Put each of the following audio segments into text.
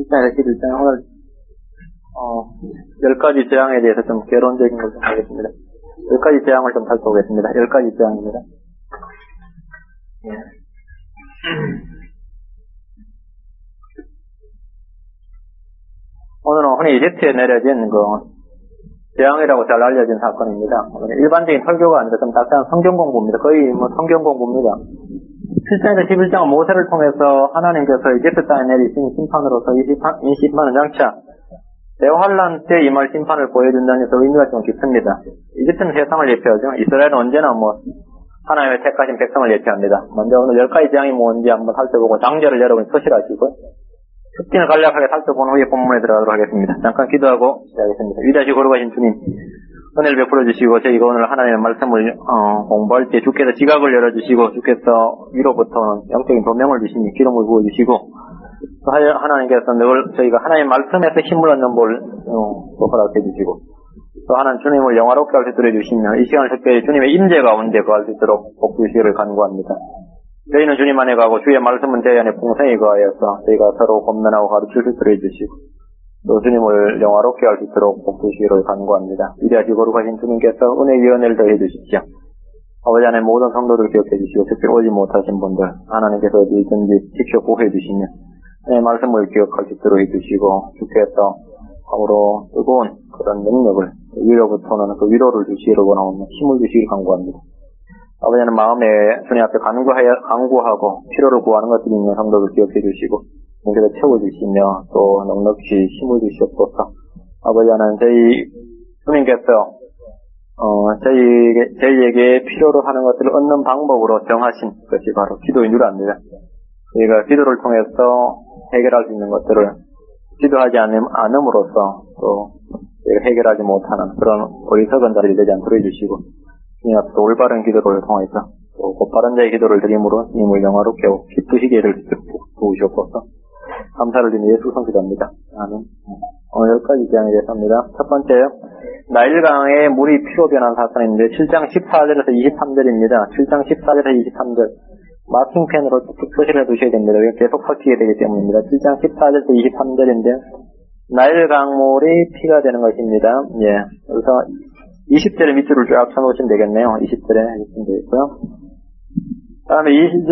10장에서 11장 오늘 10가지 재앙에 대해서 좀 개론적인 걸 좀 하겠습니다. 10가지 재앙을 좀 살펴보겠습니다. 10가지 재앙입니다. 예. 오늘은 흔히 이집트에 내려진 재앙이라고 잘 알려진 사건입니다. 일반적인 설교가 아니라 좀 딱딱한 성경 공부입니다. 거의 성경 공부입니다. 7장에서 11장은 모세를 통해서 하나님께서 이집트 땅에 내리신 심판으로서 20만원 장차 대환란 때 임할 심판을 보여준다는 데서 의미가 좀 깊습니다. 이집트는 세상을 예표하죠. 이스라엘은 언제나 하나님의 택하신 백성을 예표합니다. 먼저 오늘 10가지 재앙이 뭔지 한번 살펴보고 장제를 여러분이 서실하시고 특징을 간략하게 살펴본 후에 본문에 들어가도록 하겠습니다. 잠깐 기도하고 시작하겠습니다. 위대하시고 거룩하신 주님, 은혜를 베풀어 주시고 저희가 오늘 하나님의 말씀을 공부할 때 주께서 지각을 열어주시고 주께서 위로부터는 영적인 도명을 주시니 기름을 부어주시고 또 하나님께서 늘 저희가 하나님의 말씀에서 힘을 얻는 볼 허락해 주시고 또 하나님 주님을 영화롭게 할 수 있도록 해주시며 이 시간을 특별히 주님의 임재 가운데 거할 수 있도록 복주시기를 간구합니다. 저희는 주님 안에 가고 주의 말씀은 저희 안에 풍성히 거하여서 저희가 서로 권면하고 가르칠 수 있도록 해주시고 또 주님을 영화롭게 할 수 있도록 복주시기를 간구합니다. 위대하시고 거룩하신 주님께서 은혜의 위원회를 더해 주십시오. 아버지 하나님 모든 성도를 기억해 주시고 특히 오지 못하신 분들 하나님께서 어디든지 직접 보호해 주시며 하나님의 말씀을 기억할 수 있도록 해주시고 주께서 참으로 뜨거운 그런 능력을 위로부터는 그 위로를 주시기를 원하오며 힘을 주시길 간구합니다. 아버지는 마음에 주님 앞에 간구하고 필요를 구하는 것들이 있는 성도를 기억해 주시고 주님께서 채워주시며 또 넉넉히 힘을 주시옵소서. 아버지 하나님 저희 주님께서 저희에게 필요로 하는 것들을 얻는 방법으로 정하신 것이 바로 기도인 줄 압니다. 저희가 기도를 통해서 해결할 수 있는 것들을 기도하지 않음으로써 또 해결하지 못하는 그런 어리석은 자리를 되지 않도록 해주시고 주님 앞에서 올바른 기도를 통해서 또 곧바른 자의 기도를 드림으로 주님을 영화롭게 하고 기쁘시기를 도우시옵소서. 감사를 드리는 예수 성기도입니다. 아멘. 오늘 10가지 재앙에 대해서 합니다. 첫 번째요. 나일강에 물이 피로 변한 사건인데 7장 14절에서 23절입니다. 7장 14절에서 23절 마킹펜으로 툭툭 표시를 해두셔야 됩니다. 계속 살피게 되기 때문입니다. 7장 14절에서 23절인데 나일 강물이 피가 되는 것입니다. 예. 그래서 20절에 밑줄을 쫙 쳐놓으시면 되겠네요. 20절에 해주시면 되겠고요. 다음에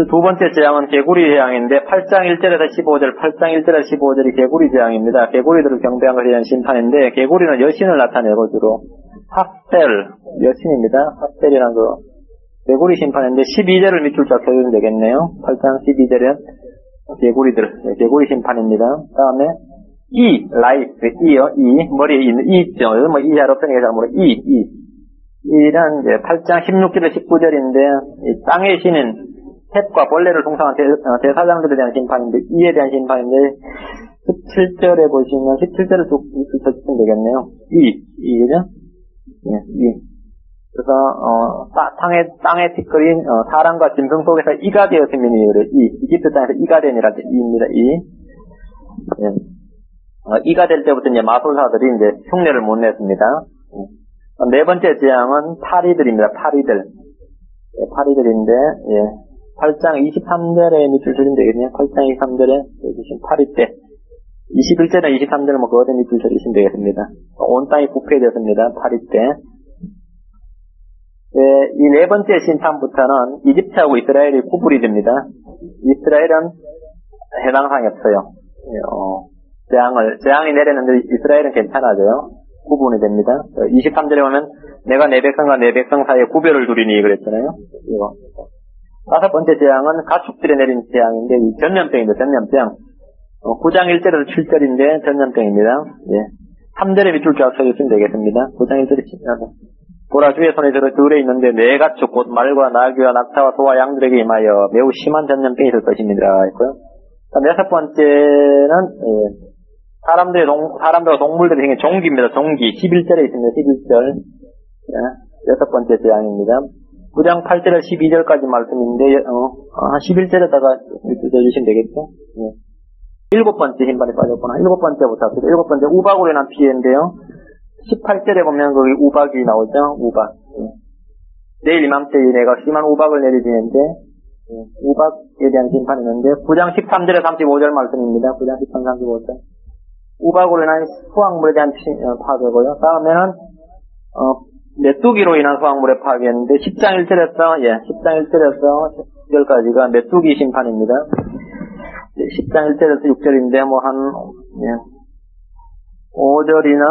두 번째 재앙은 개구리 재앙인데 8장 1절에서 15절, 8장 1절에서 15절이 개구리 재앙입니다. 개구리들을 경배한 것에 대한 심판인데 개구리는 여신을 나타내고 주로 핫셀, 여신입니다. 핫셀이라는 개구리 심판인데 12절을 밑줄 쫙 쳐주면 되겠네요. 8장 12절에 개구리 심판입니다. 다음에 라이트, 머리에 있는 있죠. 이하로 편하게 잘 모르 이란 이제 8장 16절에 19절인데 땅의 신은 햇과 벌레를 동상한 대사장들에 대한 심판인데 이에 대한 심판인데 17절에 보시면 17절을 쭉 쳐주시면 되겠네요. 그죠? 예, 그래서 땅에 티끌인 사람과 짐승 속에서 이가 되었음이니 이집트 땅에서 이가 되니라 이입니다. 예. 이가 될 때부터 이제 마술사들이 이제 흉내를 못 냈습니다. 네 번째 재앙은 파리들입니다. 파리들. 예, 파리들인데, 예. 8장 23절에 밑줄 쳐주면 되겠네요. 8장 23절에 보시면 파리 때. 21절에 23절에 그거에 밑줄 쳐주시면 되겠습니다. 온 땅이 부패되었습니다. 파리 때. 예, 이 네 번째 심판부터는 이집트하고 이스라엘이 구분이 됩니다. 이스라엘은 해당 사항이 없어요. 재앙이 내렸는데 이스라엘은 괜찮아져요. 구분이 됩니다. 23절에 보면 내가 내 백성과 내 백성 사이에 구별을 두리니 그랬잖아요. 이거. 다섯 번째 재앙은 가축들에 내린 재앙인데 전염병입니다. 전염병. 9장 1절에서 7절인데 전염병입니다. 예. 3절에 밑줄 쫙 쳐주시면 되겠습니다. 9장 1절에 7절. 보라 주의 손에 들에 있는데 네 가축 곧 말과 나귀와 낙타와 소와 양들에게 임하여 매우 심한 전염병이 있을 것입니다. 했고요. 여섯 번째는 사람들과 동물들이 생긴 종기입니다. 종기 11절에 있습니다. 11절. 예, 여섯 번째 재앙입니다. 9장 8절에서 12절까지 말씀인데 11절에다가 주시면 되겠죠. 예. 일곱 번째 심판이 빠졌구나. 일곱 번째부터 합시다. 일곱 번째 우박으로 인한 피해인데요. 18절에 보면 거기 우박이 나오죠. 우박. 내일 이맘때 내가 심한 우박을 내리지는데 우박에 대한 심판이 있는데 9장 13절에 35절 말씀입니다. 9장 13, 35절. 우박으로 인한 수확물에 대한 파괴고요. 다음에는 메뚜기로 인한 수확물의 파괴인데 10장 1절에서 10절까지가 메뚜기 심판입니다. 10장 1절에서 6절인데 5절이나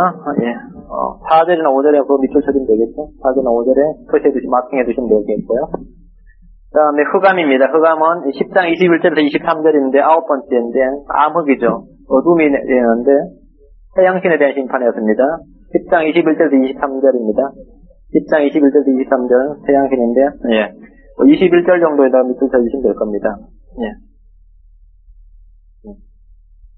4절이나 5절에 그거 밑줄 쳐주면 되겠죠. 4절이나 5절에 마킹해 두시면 되겠고요. 그 다음에 흑암입니다. 흑암은 10장 21절에서 23절인데 9번째인데 암흑이죠. 어둠이 내리는데 태양신에 대한 심판이었습니다. 10장 21절에서 23절입니다. 10장 21절에서 23절 태양신인데 21절 정도에다가 밑줄 쳐주시면 될 겁니다.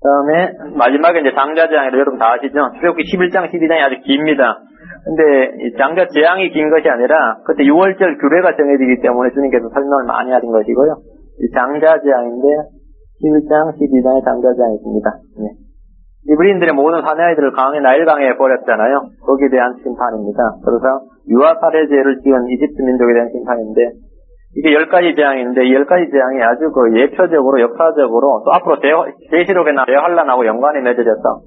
다음에 마지막에 이제 장자재앙이라 여러분 다 아시죠? 출애굽기 11장 12장이 아주 깁니다. 근데 이 장자재앙이 긴 것이 아니라 그때 6월절 규례가 정해지기 때문에 주님께서 설명을 많이 하신 것이고요. 이 장자재앙인데 11장 12장에 장자재앙이 있습니다. 이브리인들의 모든 사내아이들을 나일강에 버렸잖아요. 거기에 대한 심판입니다. 그래서 유아살해죄를 지은 이집트 민족에 대한 심판인데 이게 10가지 재앙인데 이 10가지 재앙이 아주 예표적으로 역사적으로 또 앞으로 계시록에 대환란하고 연관이 맺어져서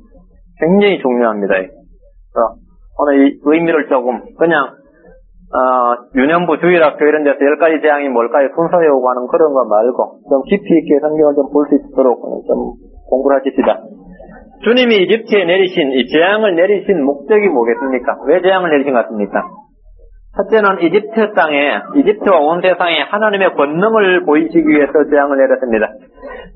굉장히 중요합니다. 그래서 오늘 이 의미를 조금 그냥 유년부 주일학교 이런 데서 10가지 재앙이 뭘까요? 순서 외우고 하는 그런 거 말고 좀 깊이 있게 성경을 좀 볼 수 있도록 좀 공부를 하십시다. 주님이 이집트에 내리신 이 재앙을 내리신 목적이 뭐겠습니까? 왜 재앙을 내리신 것 같습니까? 첫째는 이집트와 온 세상에 하나님의 권능을 보이시기 위해서 재앙을 내렸습니다.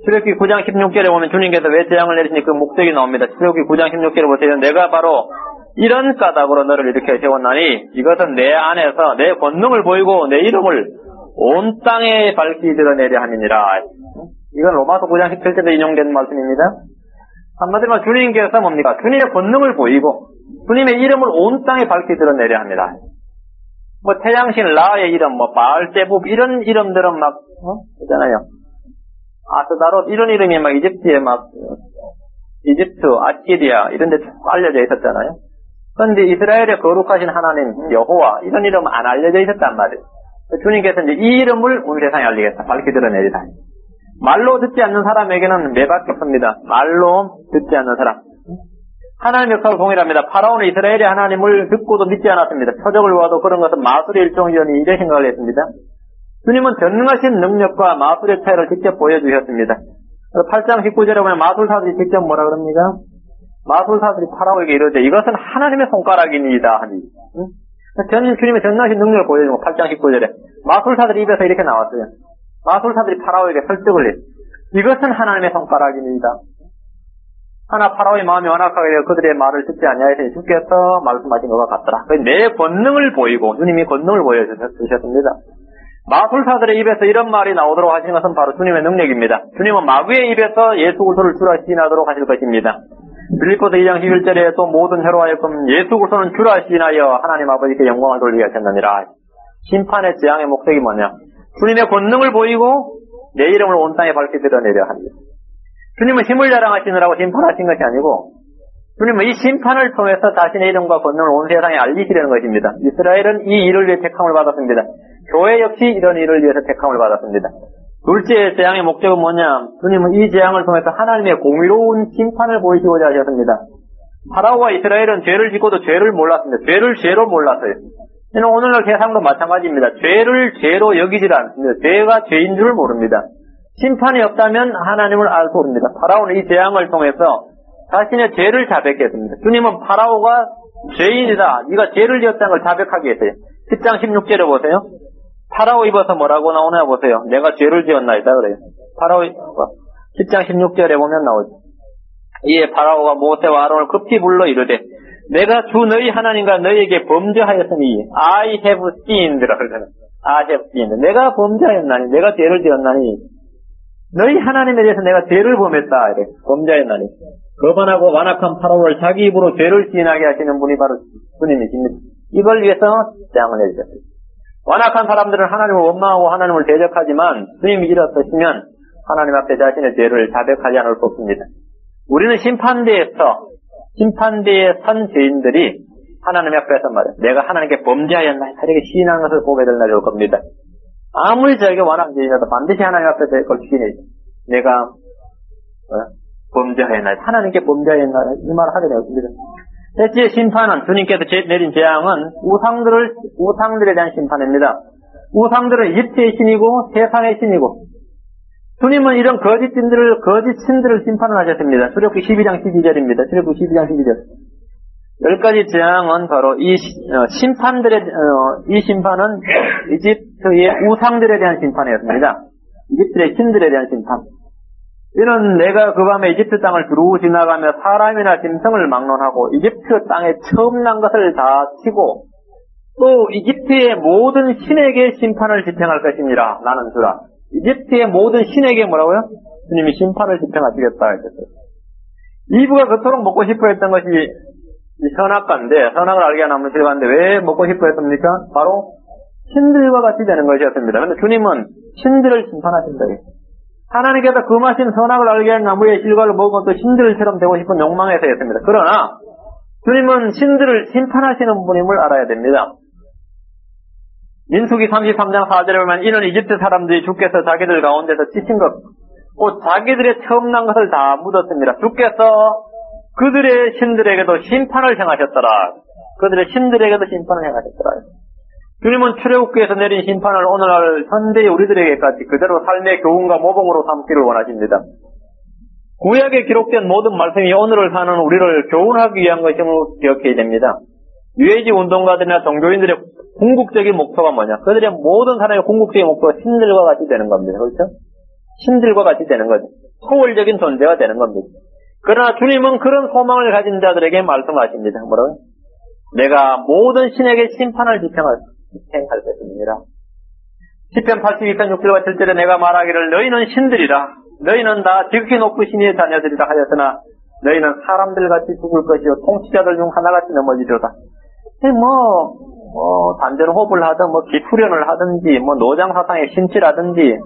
출애굽기 9장 16절에 보면 주님께서 왜 재앙을 내리시니 그 목적이 나옵니다. 출애굽기 9장 16절에 보세요. 내가 바로 이런 까닭으로 너를 이렇게 세웠나니 이것은 내 안에서 내 권능을 보이고 내 이름을 온 땅에 밝히 드러내려 함이니라. 이건 로마서 9장 17절에 인용된 말씀입니다. 한마디로 말하면 주님께서 뭡니까? 주님의 권능을 보이고 주님의 이름을 온 땅에 밝히 드러내려 합니다. 태양신 라의 이름, 바알제북 이런 이름들은 있잖아요. 아스다롯 이런 이름이 이집트에 이집트, 아시리아 이런 데 쭉 알려져 있었잖아요. 그런데 이스라엘의 거룩하신 하나님, 여호와 이런 이름 안 알려져 있었단 말이에요. 주님께서 이제 이 이름을 온 세상에 알리겠다. 밝히 드러내리다. 말로 듣지 않는 사람에게는 매밖에 없습니다. 말로 듣지 않는 사람. 하나님의 역사가 동일합니다. 파라오는 이스라엘의 하나님을 듣고도 믿지 않았습니다. 표적을 보아도 그런 것은 마술의 일종이니 이래 생각을 했습니다. 주님은 전능하신 능력과 마술의 차이를 직접 보여주셨습니다. 8장 19절에 보면 마술사들이 직접 뭐라 그럽니까? 마술사들이 파라오에게 이르되 이것은 하나님의 손가락이니이다 하니. 주님의 전능하신 능력을 보여주고 8장 19절에 마술사들 입에서 이렇게 나왔어요. 마술사들이 파라오에게 설득을 해요. 이것은 하나님의 손가락이니이다. 하나 파라오의 마음이 완악하게 되어 그들의 말을 듣지 아니하였으니 주께서 말씀하신 것과 같더라. 내 권능을 보이고 주님이 권능을 보여주셨습니다. 마술사들의 입에서 이런 말이 나오도록 하신 것은 바로 주님의 능력입니다. 주님은 마귀의 입에서 예수 그리스도를 주라 시인하도록 하실 것입니다. 빌립보서 2장 11절에 또 모든 혀로하여금 예수 그리스도는 주라 시인하여 하나님 아버지께 영광을 돌리게 하셨느니라. 심판의 재앙의 목적이 뭐냐? 주님의 권능을 보이고 내 이름을 온 땅에 밝히 드러내려 합니다. 주님은 힘을 자랑하시느라고 심판하신 것이 아니고 주님은 이 심판을 통해서 자신의 이름과 권능을 온 세상에 알리시려는 것입니다. 이스라엘은 이 일을 위해 택함을 받았습니다. 교회 역시 이런 일을 위해서 택함을 받았습니다. 둘째 재앙의 목적은 뭐냐? 주님은 이 재앙을 통해서 하나님의 공의로운 심판을 보이시고자 하셨습니다. 파라오와 이스라엘은 죄를 짓고도 죄를 몰랐습니다. 죄를 죄로 몰랐어요. 오늘날 세상도 마찬가지입니다. 죄를 죄로 여기질 않습니다. 죄가 죄인 줄 모릅니다. 심판이 없다면 하나님을 알 수 없습니다. 파라오는 이 재앙을 통해서 자신의 죄를 자백했습니다. 주님은 파라오가 죄인이다. 네가 죄를 지었다는 걸 자백하게 했어요. 10장 16절에 보세요. 파라오 입어서 뭐라고 나오나 보세요. 내가 죄를 지었나이다 그래요. 파라오 10장 16절에 보면 나오죠. 이에 파라오가 모세와 아론을 급히 불러 이르되 내가 주 너희 하나님과 너희에게 범죄하였으니 I have sinned라 그러잖아요. I have sinned. 내가 범죄하였나니 내가 죄를 지었나니 너희 하나님에 대해서 내가 죄를 범했다. 이래. 범죄하였나니 거반하고 완악한 파라오를 자기 입으로 죄를 지인하게 하시는 분이 바로 주님이십니다. 이걸 위해서 재앙을 내리셨어요. 완악한 사람들은 하나님을 원망하고 하나님을 대적하지만 주님이 일어서시면 하나님 앞에 자신의 죄를 자백하지 않을 수 없습니다. 우리는 심판대에 선 죄인들이 하나님 앞에서 말해요. 내가 하나님께 범죄하였나 이렇게 시인하는 것을 보게 될 날이 올 겁니다. 아무리 저에게 완악한 죄인이라도 반드시 하나님 앞에서 그걸 시인해요. 내가 범죄하였나이다. 하나님께 범죄하였나이다. 이 말을 하게 되었습니다. 셋째 심판은 주님께서 내린 재앙은 우상들에 대한 심판입니다. 우상들은 이집트의 신이고 세상의 신이고 주님은 이런 거짓 신들을 심판을 하셨습니다. 출애굽기 12장 12절입니다. 출애굽기 12장 12절. 10가지 재앙은 바로 이 심판은 이집트의 우상들에 대한 심판이었습니다. 이집트의 신들에 대한 심판. 이는 내가 그 밤에 이집트 땅을 두루 지나가며 사람이나 짐승을 막론하고 이집트 땅에 처음 난 것을 다 치고 또 이집트의 모든 신에게 심판을 집행할 것입니다. 나는 주라. 이집트의 모든 신에게 뭐라고요? 주님이 심판을 집행하시겠다 했었어요. 이브가 그토록 먹고 싶어 했던 것이 선악과인데, 선악을 알게 하는 나무 실과인데 왜 먹고 싶어 했습니까? 바로 신들과 같이 되는 것이었습니다. 그런데 주님은 신들을 심판하신다. 하나님께서 금하신 선악을 알게 하는 나무의 실과를 먹은 것도 신들처럼 되고 싶은 욕망에서였습니다. 그러나 주님은 신들을 심판하시는 분임을 알아야 됩니다. 민수기 33장 4절에 보면 이는 이집트 사람들이 주께서 자기들 가운데서 치신 것, 곧 자기들의 처음 난 것을 다 묻었습니다. 주께서 그들의 신들에게도 심판을 행하셨더라. 그들의 신들에게도 심판을 행하셨더라. 주님은 출애굽기에서 내린 심판을 오늘날 현대의 우리들에게까지 그대로 삶의 교훈과 모범으로 삼기를 원하십니다. 구약에 기록된 모든 말씀이 오늘을 사는 우리를 교훈하기 위한 것임을 기억해야 됩니다. 유해지 운동가들이나 종교인들의 궁극적인 목표가 뭐냐? 그들의 모든 사람의 궁극적인 목표가 신들과 같이 되는 겁니다. 그렇죠? 신들과 같이 되는 거죠. 초월적인 존재가 되는 겁니다. 그러나 주님은 그런 소망을 가진 자들에게 말씀하십니다. 뭐라고요? 내가 모든 신에게 심판을 집행할 것입니다. 시편 82편 6절과 7절에 내가 말하기를 너희는 신들이라. 너희는 다 지극히 높으신 이의 자녀들이라 하였으나 너희는 사람들같이 죽을 것이요 통치자들 중 하나같이 넘어지리로다. 단전호흡을 하든 기후련을 하든지 노장 사상의 신치라든지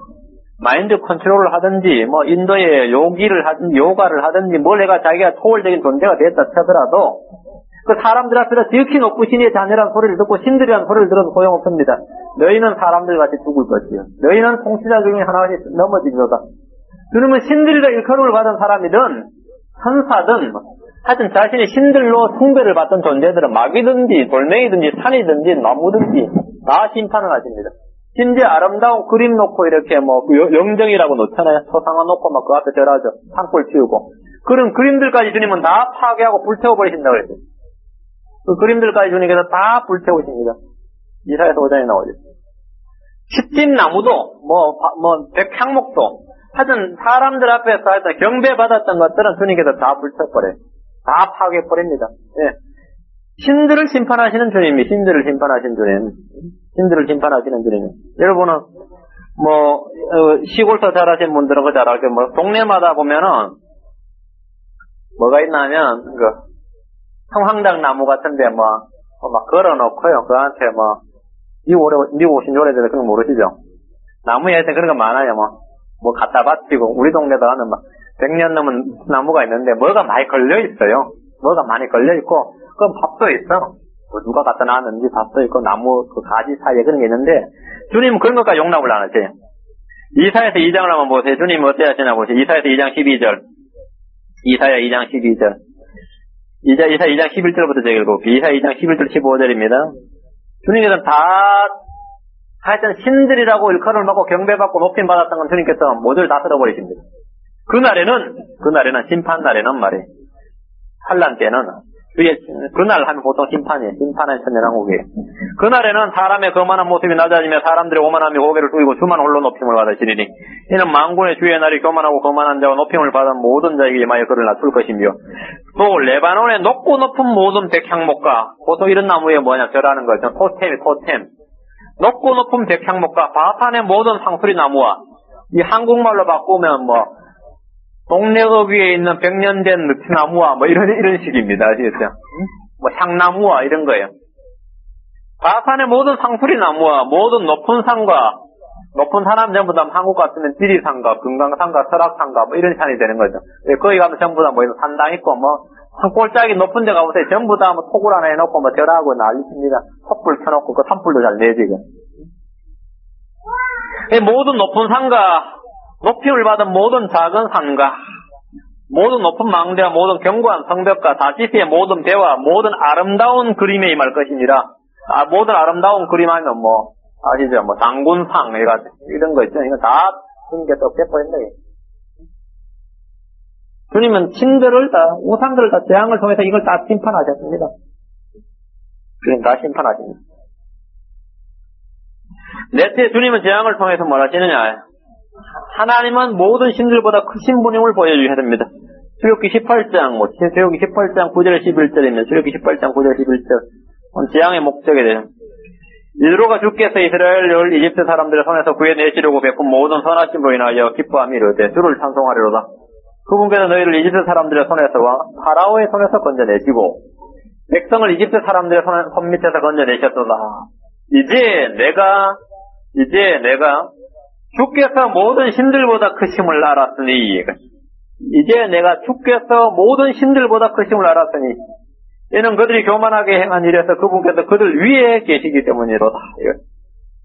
마인드 컨트롤을 하든지 인도의 요가를 하든지 뭘 해가 자기가 초월적인 존재가 됐다 쳐더라도 그 사람들 앞에서 지극히 높으신 이의 자녀라는 소리를 듣고 신들이라는 소리를 들어도 소용없습니다. 너희는 사람들같이 죽을 것이요 너희는 통치자 중에 하나같이 넘어지리로다. 주님은 신들이라 일컬음을 받은 사람이든 천사든 하여튼 자신이 신들로 숭배를 받던 존재들은 마귀든지 돌멩이든지 산이든지 나무든지 다 심판을 하십니다. 심지어 아름다운 그림 놓고 이렇게 영정이라고 놓잖아요. 초상화 놓고 그 앞에 절하죠. 산불 피우고. 그런 그림들까지 주님은 다 파괴하고 불태워버리신다고 했어요. 그 그림들까지 주님께서 다 불태우십니다. 이사야서 5장에 나오죠. 십진나무도 백향목도 하여튼 사람들 앞에서 하여튼 경배받았던 것들은 주님께서 다 불태워버려요. 다 파괴해버립니다. 예. 신들을 심판하시는 주님이 신들을 심판하시는 주님. 신들을 심판하시는 주님. 여러분은 시골서 잘하신 분들은 그 잘 알게 동네마다 보면은 뭐가 있나 하면 성황당 나무 같은데 막 걸어놓고요. 그한테 미국 오신 지 오래돼서 그런 거 모르시죠? 나무에 하여튼 그런 거 많아요. 갖다 바치고 우리 동네도 하는 100년 넘은 나무가 있는데 뭐가 많이 걸려 있어요. 뭐가 많이 걸려 있고 그럼 밥도 있어. 누가 갖다 놨는지 밥도 있고 나무 그 가지 사이에 그런 게 있는데 주님은 그런 것까지 용납을 안 하세요. 이사야서 2장을 한번 보세요. 주님은 어떻게 하시나 보세요. 이사야서 2장 12절. 이사야 2장 12절. 이사야 2장 11절부터 제가 읽어볼게요. 이사야 2장 11절 15절입니다. 주님께서는 다 하여튼 신들이라고 일컬음을 받고 경배받고 높임 받았던 건 주님께서 모두를 다 쓸어버리십니다. 그날에는 심판날에는 말이에요. 환란 때는 그날 하면 보통 심판이에요. 심판의 천년왕국이에요. 그날에는 사람의 거만한 모습이 낮아지며 사람들의 오만함이 고개를 숙이고 주만 홀로 높임을 받으시리니 이는 만군의 주의 날이 교만하고 거만한 자와 높임을 받은 모든 자에게 임하여 그를 낮출 것이며 또 레바논의 높고 높은 모든 백향목과 보통 이런 나무에 절하는 거죠. 토템 높고 높은 백향목과 바산의 모든 상수리 나무와 이 한국말로 바꾸면 동네읍 위에 있는 100년 된 느티나무와 이런 식입니다. 아시겠어요? 향나무와 이런 거예요. 바산의 모든 상수리 나무와 모든 높은 산과 높은 산하면 전부 다 한국 같으면 지리산과 금강산과 설악산과 이런 산이 되는 거죠. 거기 가면 전부 다 산당 있고 한 꼴짝이 높은 데 가보세요. 전부 다 토굴 하나 해놓고 절하고 난리칩니다. 촛불 켜놓고 그 산불도 잘 내지고. 모든 높은 산과 높임을 받은 모든 작은 산과 모든 높은 망대와 모든 견고한 성벽과 다시스의 모든 배와 모든 아름다운 그림에 임할 것이니라. 모든 아름다운 그림 하면 아시죠? 장군상, 이런 거 있죠? 이거 다 주는 게 또 배포했네. 주님은 신들을 다, 우상들을 다 재앙을 통해서 이걸 다 심판하셨습니다. 주님 다 심판하십니다. 넷째, 주님은 재앙을 통해서 뭘 하시느냐? 하나님은 모든 신들보다 크신 분임을 보여주셔야 됩니다. 출애굽기 18장, 출애굽기 18장 9절 11절이면 출애굽기 18장 9절 11절, 재앙의 목적에 대해. 이스라엘과 주께서 이스라엘을 이집트 사람들의 손에서 구해내시려고 베푼 모든 선하심으로 인하여 기뻐함이 이르되 주를 찬송하리로다. 그분께서 너희를 이집트 사람들의 손에서와 파라오의 손에서 건져내시고 백성을 이집트 사람들의 손 밑에서 건져내셨도다. 이제 내가 주께서 모든 신들보다 크심을 알았으니, 이제 내가 주께서 모든 신들보다 크심을 알았으니 이는 그들이 교만하게 행한 일에서 그분께서 그들 위에 계시기 때문이로다.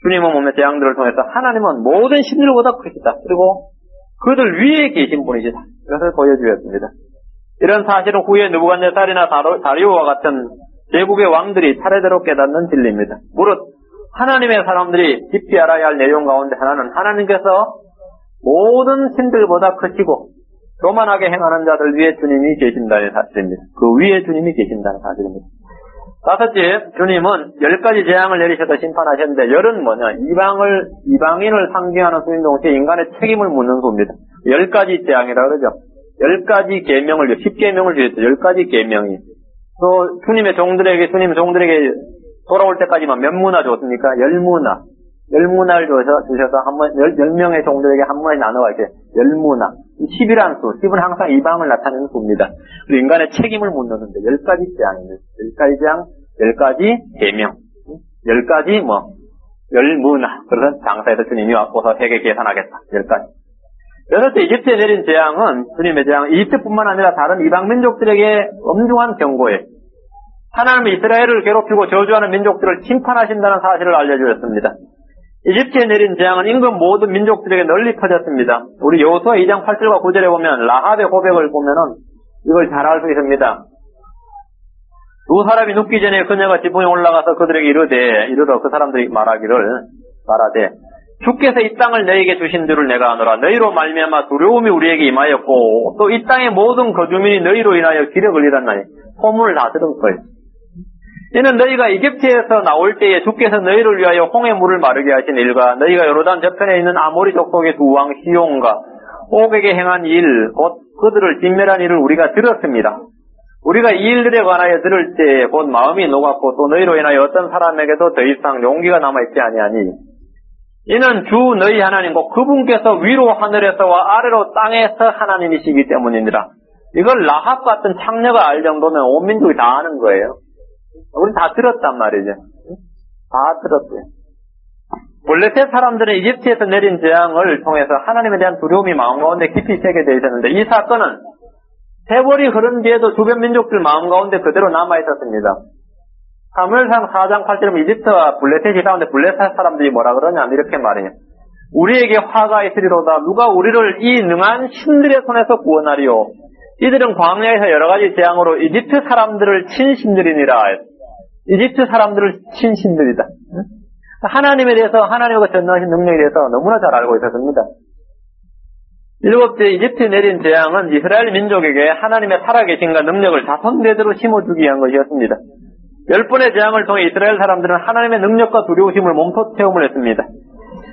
주님은 몸의 재앙들을 통해서 하나님은 모든 신들보다 크시다. 그리고 그들 위에 계신 분이시다. 이것을 보여주었습니다. 이런 사실은 후에 느부갓네살이나 다리오와 같은 제국의 왕들이 차례대로 깨닫는 진리입니다. 무릇 하나님의 사람들이 깊이 알아야 할 내용 가운데 하나는 하나님께서 모든 신들보다 크시고 교만하게 행하는 자들 위에 주님이 계신다는 사실입니다. 그 위에 주님이 계신다는 사실입니다. 다섯째, 주님은 10가지 재앙을 내리셔서 심판하셨는데, 열은 이방인을 상징하는 수인 동시에 인간의 책임을 묻는 수입니다. 10가지 재앙이라 그러죠. 10가지 계명을, 10계명을 주셨죠. 10가지 계명이. 또, 주님 종들에게 돌아올 때까지만 몇 문화 줬습니까? 10문화를 주셔서 한 번, 10명의 종들에게 한 문화에 나눠가 이렇게 10문화. 10이란 수, 10은 항상 이방을 나타내는 수입니다. 그리고 인간의 책임을 묻는데 10가지 재앙입니다. 10가지 재앙, 10가지 계명, 10가지 열문화. 그래서 장사에서 주님이 와서 세계 계산하겠다. 10가지. 여섯째, 이집트에 내린 재앙은, 주님의 재앙은 이집트뿐만 아니라 다른 이방 민족들에게 엄중한 경고에 하나님은 이스라엘을 괴롭히고 저주하는 민족들을 심판하신다는 사실을 알려주셨습니다. 이집트에 내린 재앙은 인근 모든 민족들에게 널리 퍼졌습니다. 우리 여호수아 2장 8절과 9절에 보면 라합의 고백을 보면은 이걸 잘 알 수 있습니다. 두 사람이 눕기 전에 그녀가 지붕에 올라가서 그들에게 이르러 그 사람들이 말하되 주께서 이 땅을 너희에게 주신 줄을 내가 아노라. 너희로 말미암아 두려움이 우리에게 임하였고 또 이 땅의 모든 거주민이 너희로 인하여 기력을 잃었나니 소문을 다 들은 거예요. 이는 너희가 이집트에서 나올 때에 주께서 너희를 위하여 홍해 물을 마르게 하신 일과 너희가 요르단 저편에 있는 아모리 족속의 두 왕 시온과 옥에게 행한 일, 곧 그들을 진멸한 일을 우리가 들었습니다. 우리가 이 일들에 관하여 들을 때 곧 마음이 녹았고 또 너희로 인하여 어떤 사람에게도 더 이상 용기가 남아있지 아니하니 이는 주 너희 하나님과 그분께서 위로 하늘에서와 아래로 땅에서 하나님이시기 때문이니라. 이걸 라합 같은 창녀가 알 정도면 온 민족이 다 아는 거예요. 우리 다 들었단 말이죠. 다 들었어요. 블레셋 사람들은 이집트에서 내린 재앙을 통해서 하나님에 대한 두려움이 마음 가운데 깊이 새게 되어 있었는데 이 사건은 세월이 흐른 뒤에도 주변 민족들 마음 가운데 그대로 남아 있었습니다. 사무엘상 4장 8절에 이집트와 블레셋이 싸우는데 블레셋 사람들이 뭐라 그러냐 이렇게 말해요. 우리에게 화가 있으리로다. 누가 우리를 이 능한 신들의 손에서 구원하리요. 이들은 광야에서 여러 가지 재앙으로 이집트 사람들을 친 신들이니라. 이집트 사람들을 친 신들이다. 하나님에 대해서 하나님과 전능하신 능력에 대해서 너무나 잘 알고 있었습니다. 일곱째, 이집트에 내린 재앙은 이스라엘 민족에게 하나님의 살아계신과 능력을 자손대대로 심어주기 위한 것이었습니다. 10번의 재앙을 통해 이스라엘 사람들은 하나님의 능력과 두려우심을 몸소 체험을 했습니다.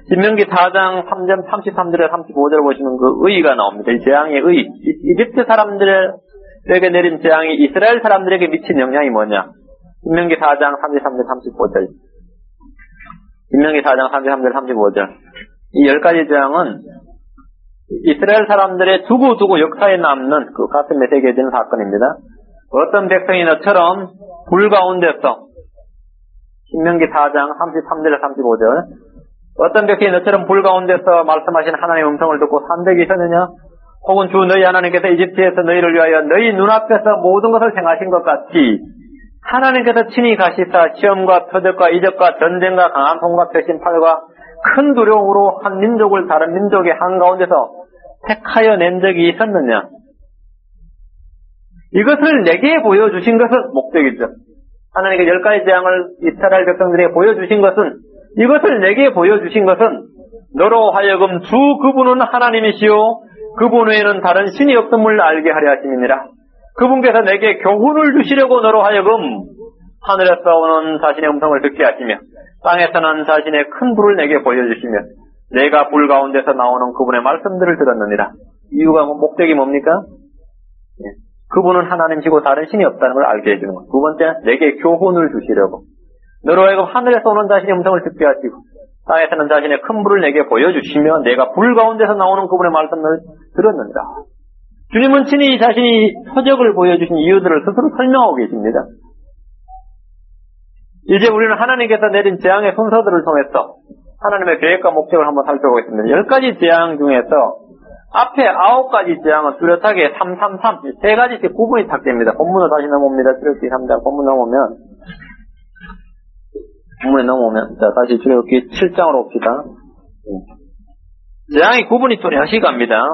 신명기 4장 3절 33절에 35절을 보시면 그 의의가 나옵니다. 이 재앙의 의의. 이집트 사람들에게 내린 재앙이 이스라엘 사람들에게 미친 영향이 뭐냐? 신명기 4장 33절 35절. 신명기 4장 33절 35절. 이 10가지 재앙은 이스라엘 사람들의 두고두고 역사에 남는 그 가슴에 새겨지는 사건입니다. 어떤 백성이 너처럼 불 가운데서 신명기 4장 33절 35절 어떤 백성이 너처럼 불 가운데서 말씀하신 하나님의 음성을 듣고 산적이 있었느냐? 혹은 주 너희 하나님께서 이집트에서 너희를 위하여 너희 눈앞에서 모든 것을 행하신 것 같이 하나님께서 친히 가시사 시험과 표적과 이적과 전쟁과 강한 손과 펴신 팔과 큰 두려움으로 한 민족을 다른 민족의 한가운데서 택하여 낸 적이 있었느냐? 이것을 내게 보여주신 것은 목적이죠. 하나님께 10가지 재앙을 이스라엘 백성들에게 보여주신 것은, 이것을 내게 보여주신 것은 너로 하여금 주 그분은 하나님이시요 그분 외에는 다른 신이 없음을 알게 하려 하심이니라. 그분께서 내게 교훈을 주시려고 너로 하여금 하늘에서 오는 자신의 음성을 듣게 하시며 땅에서는 자신의 큰 불을 내게 보여주시며 내가 불 가운데서 나오는 그분의 말씀들을 들었느니라. 이유가 목적이 뭡니까? 그분은 하나님이시고 다른 신이 없다는 걸 알게 해주는 것. 두 번째, 내게 교훈을 주시려고. 너로 하여금 하늘에서 오는 자신의 음성을 듣게 하시고 땅에서는 자신의 큰 불을 내게 보여주시며 내가 불 가운데서 나오는 그분의 말씀을 들었느니라. 주님은 친히 자신이 표적을 보여주신 이유들을 스스로 설명하고 계십니다. 이제 우리는 하나님께서 내린 재앙의 순서들을 통해서 하나님의 계획과 목적을 한번 살펴보겠습니다. 10가지 재앙 중에서 앞에 9가지 재앙은 뚜렷하게 333, 3가지씩 구분이 딱 됩니다. 본문으로 다시 넘어옵니다. 출애굽기 3장 본문 넘어오면, 본문에 넘어오면, 자, 다시 출애굽기 7장으로 옵시다. 재앙의 구분이 뚜렷이 갑니다.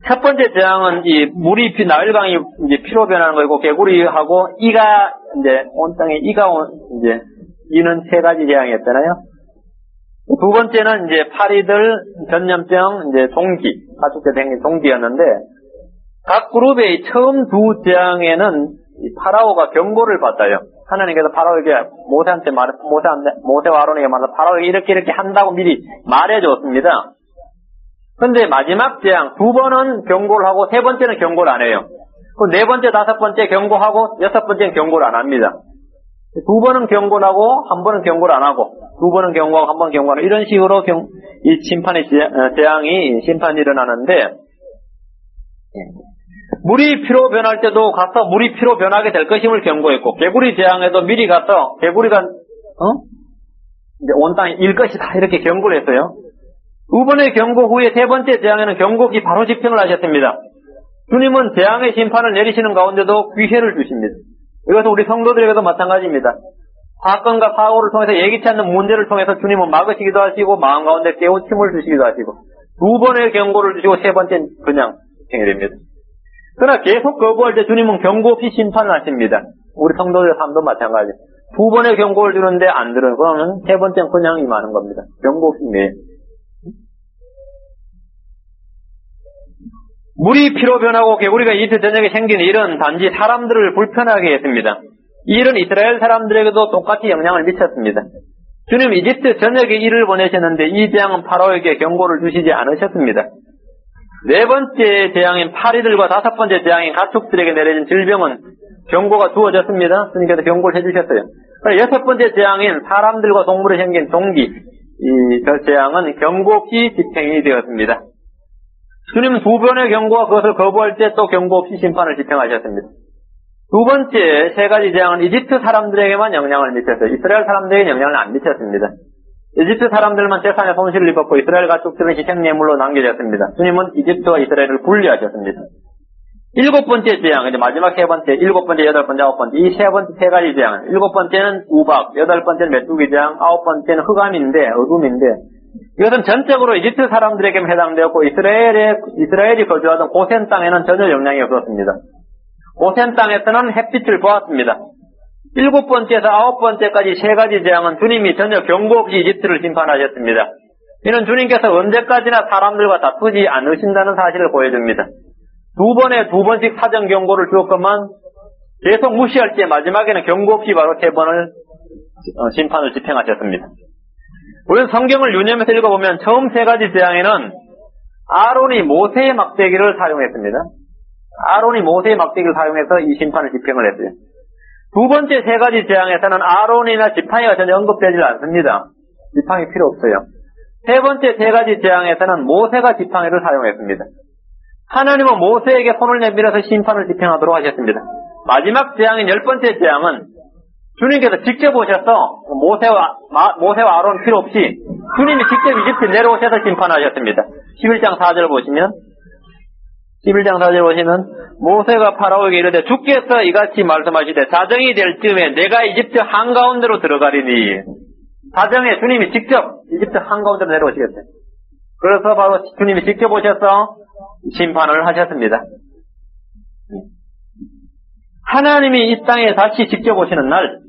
첫 번째 재앙은 이 물이 나일강이 이제 피로 변하는 거고 개구리하고 이가 이제 온 땅에 이가 이제 이는 3가지 재앙이었잖아요. 두 번째는 이제 파리들, 전염병, 이제 종기, 가축대 생긴 종기였는데 각 그룹의 처음 두 재앙에는 파라오가 경고를 받아요. 하나님께서 파라오에게 모세와 아론에게 말해서 파라오에게 이렇게 한다고 미리 말해줬습니다. 근데 마지막 재앙, 2번은 경고를 하고 3번째는 경고를 안 해요. 그 4번째, 5번째 경고하고 6번째는 경고를 안 합니다. 2번은 경고를 하고 1번은 경고를 안 하고 2번은 경고하고 1번은 경고하고 이런 식으로 이 심판의 심판이 일어나는데 물이 피로 변할 때도 가서 물이 피로 변하게 될 것임을 경고했고 개구리 재앙에도 미리 가서 개구리가 이제 온 땅에 일 것이다 이렇게 경고를 했어요. 2번의 경고 후에 3번째 재앙에는 경고기 바로 집행을 하셨습니다. 주님은 재앙의 심판을 내리시는 가운데도 기회를 주십니다. 이것은 우리 성도들에게도 마찬가지입니다. 사건과 사고를 통해서 예기치 않는 문제를 통해서 주님은 막으시기도 하시고 마음 가운데 깨우침을 주시기도 하시고 2번의 경고를 주시고 3번째는 그냥 집행이 됩니다. 그러나 계속 거부할 때 주님은 경고 없이 심판을 하십니다. 우리 성도들의 삶도 마찬가지. 2번의 경고를 주는데 안 들어요. 그러면 3번째는 그냥 임하는 겁니다. 경고 없이 매. 물이 피로 변하고 개구리가 이집트 전역에 생긴 일은 단지 사람들을 불편하게 했습니다. 이 일은 이스라엘 사람들에게도 똑같이 영향을 미쳤습니다. 주님 이집트 전역에 일을 보내셨는데 이 재앙은 파라오에게 경고를 주시지 않으셨습니다. 4번째 재앙인 파리들과 5번째 재앙인 가축들에게 내려진 질병은 경고가 주어졌습니다. 주님께서 경고를 해주셨어요. 그리고 6번째 재앙인 사람들과 동물에 생긴 종기, 저 재앙은 경고 없이 집행이 되었습니다. 주님은 2번의 경고와 그것을 거부할 때 또 경고 없이 심판을 집행하셨습니다. 2번째 3가지 재앙은 이집트 사람들에게만 영향을 미쳤어요. 이스라엘 사람들에게 영향을 안 미쳤습니다. 이집트 사람들만 재산에 손실을 입었고 이스라엘 가축들은 희생예물로 남겨졌습니다. 주님은 이집트와 이스라엘을 분리하셨습니다. 7번째 재앙, 이제 마지막 3번째, 7번째, 8번째, 9번째, 이 3가지 재앙. 7번째는 우박, 8번째는 메뚜기 재앙, 9번째는 흑암인데, 어둠인데, 이것은 전적으로 이집트 사람들에게만 해당되었고 이스라엘이 거주하던 고센 땅에는 전혀 영향이 없었습니다. 고센 땅에서는 햇빛을 보았습니다. 7번째에서 9번째까지 3가지 재앙은 주님이 전혀 경고 없이 이집트를 심판하셨습니다. 이는 주님께서 언제까지나 사람들과 다투지 않으신다는 사실을 보여줍니다. 2번씩 사전 경고를 주었건만 계속 무시할 때 마지막에는 경고 없이 바로 3번을 심판을 집행하셨습니다. 우리는 성경을 유념해서 읽어보면 처음 3가지 재앙에는 아론이 모세의 막대기를 사용했습니다. 아론이 모세의 막대기를 사용해서 이 심판을 집행을 했어요. 2번째 3가지 재앙에서는 아론이나 지팡이가 전혀 언급되지 않습니다. 지팡이 필요 없어요. 3번째 3가지 재앙에서는 모세가 지팡이를 사용했습니다. 하나님은 모세에게 손을 내밀어서 심판을 집행하도록 하셨습니다. 마지막 재앙인 10번째 재앙은 주님께서 직접 오셔서 모세와 아론 필요 없이 주님이 직접 이집트 내려오셔서 심판하셨습니다. 11장 4절 보시면 모세가 파라오에게 이르되 주께서 이같이 말씀하시되 자정이 될 즈음에 내가 이집트 한가운데로 들어가리니 자정에 주님이 직접 이집트 한가운데로 내려오시겠어요. 그래서 바로 주님이 직접 오셔서 심판을 하셨습니다. 하나님이 이 땅에 다시 직접 오시는 날,